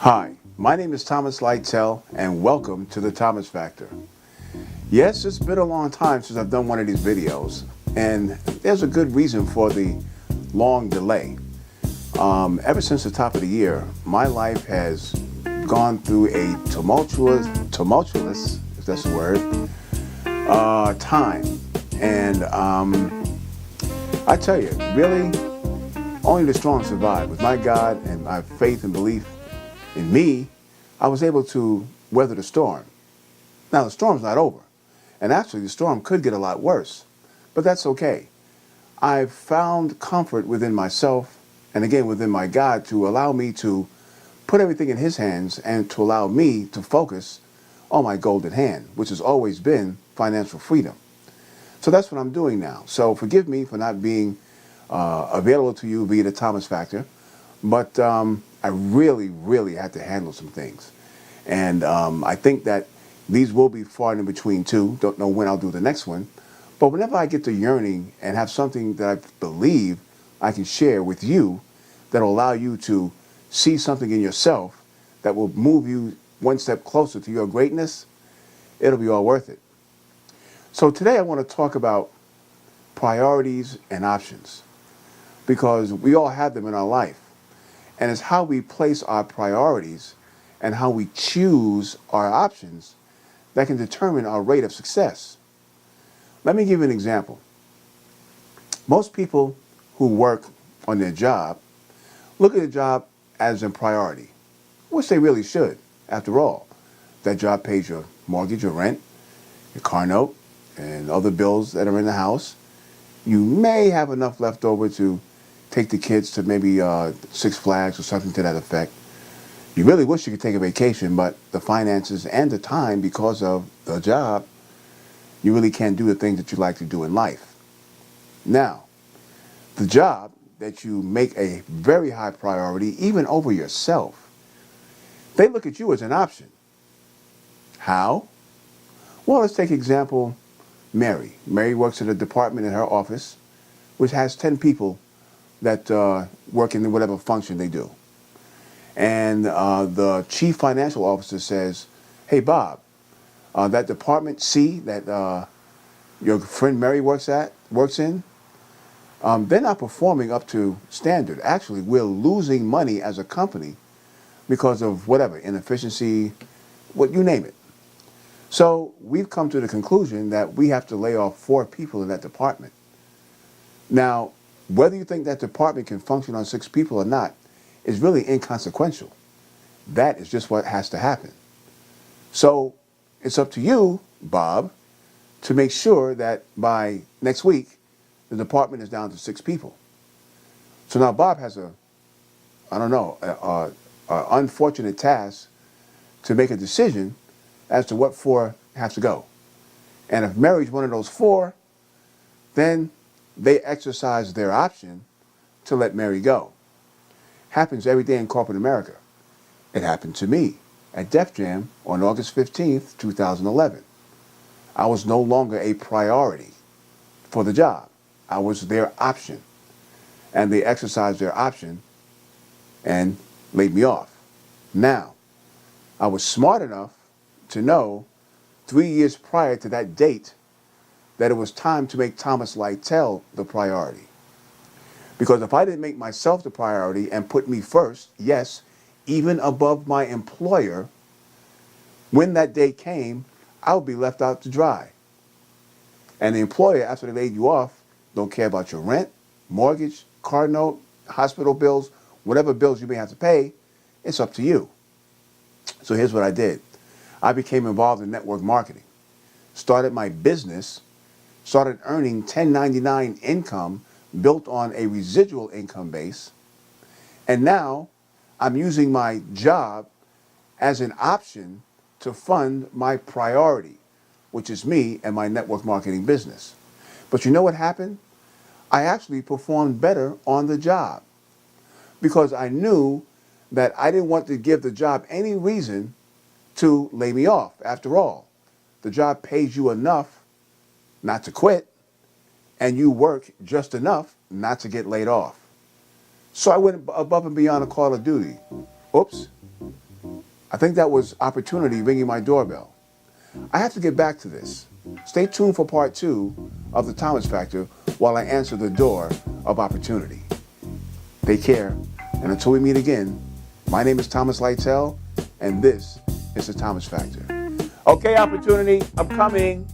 Hi, my name is Thomas Littell, and welcome to the Thomas Factor. Yes, it's been a long time since I've done one of these videos, and there's a good reason for the long delay. Ever since the top of the year, my life has gone through a tumultuous, if that's the word, time. And I tell you, really, only the strong survive. With my God and my faith and belief in me, I was able to weather the storm. Now, the storm's not over. And actually, the storm could get a lot worse. But that's okay. I've found comfort within myself and again within my God to allow me to put everything in His hands and to allow me to focus on my golden hand, which has always been financial freedom. So that's what I'm doing now. So forgive me for not being available to you via the Thomas Factor, but I really had to handle some things. And I think that these will be far in between too. Don't know when I'll do the next one. But whenever I get to yearning and have something that I believe I can share with you that will allow you to see something in yourself that will move you one step closer to your greatness, it'll be all worth it. So today I want to talk about priorities and options because we all have them in our life. And it's how we place our priorities and how we choose our options that can determine our rate of success. Let me give you an example. Most people who work on their job look at the job as a priority, which they really should. After all, that job pays your mortgage, your rent, your car note, and other bills that are in the house. You may have enough left over to take the kids to maybe Six Flags or something to that effect. You really wish you could take a vacation, but the finances and the time, because of the job, you really can't do the things that you like to do in life. Now, the job that you make a very high priority, even over yourself, they look at you as an option. How? Well, let's take example Mary. Mary works at a department in her office which has 10 people that work in whatever function they do. And the chief financial officer says, hey, Bob, that department C that your friend Mary works in, they're not performing up to standard. Actually, we're losing money as a company because of whatever, inefficiency, what you name it. So we've come to the conclusion that we have to lay off 4 people in that department. Now, whether you think that department can function on 6 people or not is really inconsequential. That is just what has to happen. So it's up to you, Bob, to make sure that by next week, the department is down to 6 people. So now Bob has a unfortunate task to make a decision as to what 4 have to go. And if Mary's one of those 4, then they exercise their option to let Mary go. Happens every day in corporate America. It happened to me at Def Jam on August 15th, 2011. I was no longer a priority for the job. I was their option. And they exercised their option and laid me off. Now, I was smart enough to know 3 years prior to that date that it was time to make Thomas Littell the priority. Because if I didn't make myself the priority and put me first, yes, even above my employer, when that day came, I would be left out to dry. And the employer, after they laid you off, don't care about your rent, mortgage, car note, hospital bills, whatever bills you may have to pay, it's up to you. So here's what I did. I became involved in network marketing, started my business, started earning 1099 income built on a residual income base, and now I'm using my job as an option to fund my priority, which is me and my network marketing business. But you know what happened? I actually performed better on the job because I knew that I didn't want to give the job any reason to lay me off. After all, the job pays you enough not to quit, and you work just enough not to get laid off. So I went above and beyond a call of duty. Oops, I think that was opportunity ringing my doorbell. I have to get back to this. Stay tuned for part 2 of the Thomas Factor while I answer the door of opportunity. Take care, and until we meet again, my name is Thomas Lightel, and this is the Thomas Factor. Okay, opportunity, I'm coming.